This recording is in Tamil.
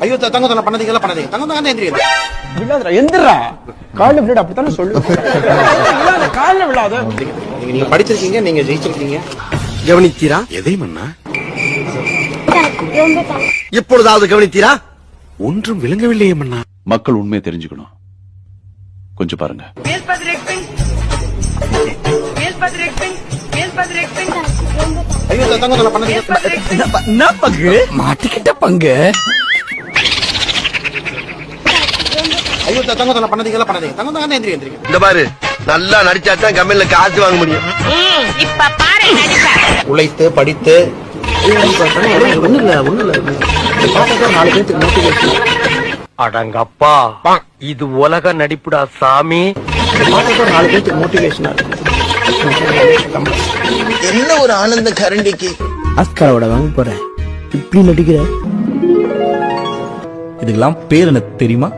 ஐயோ தங்க தலை பண்ணதீங்க பண்ணதீங்க தங்க தங்க எந்திரிங்க விழாதடா எந்திரா கால்ல விழாத அப்படித்தானே சொல்லு விழாத கால்ல விழாத நீங்க படிச்சிருக்கீங்க நீங்க ஜெயிச்சிருக்கீங்க கவனித்தீரா எதை மன்னா இப்பொழுதாவது கவனித்தீரா ஒன்றும் விளங்கவில்லையே மன்னா மக்கள் உண்மையை தெரிஞ்சுக்கணும் கொஞ்சம் பாருங்க ஐயோ தங்க தலை பண்ணதீங்க என்ன பங்கு மாட்டிக்கிட்ட பங்கு ஐயோ தங்க தலை பண்ணதீங்க பண்ணதீங்க தங்க தங்க எந்திரிங்க இந்த பாரு நல்லா நடிச்சாதான் கம்பெனில காசு வாங்க முடியும். இப்ப பாரு நடிப்ப உழைத்து படித்து அடங்கப்பா இது உலக நடிப்புடா சாமி. 4 பேருக்கு மோட்டிவேஷனா என்ன ஒரு ஆனந்த கரண்டிக்கு ஆஸ்காரோட வாங்க போறேன் இப்படி நடிக்கிற இதுக்கெல்லாம் பேர் எனக்கு தெரியுமா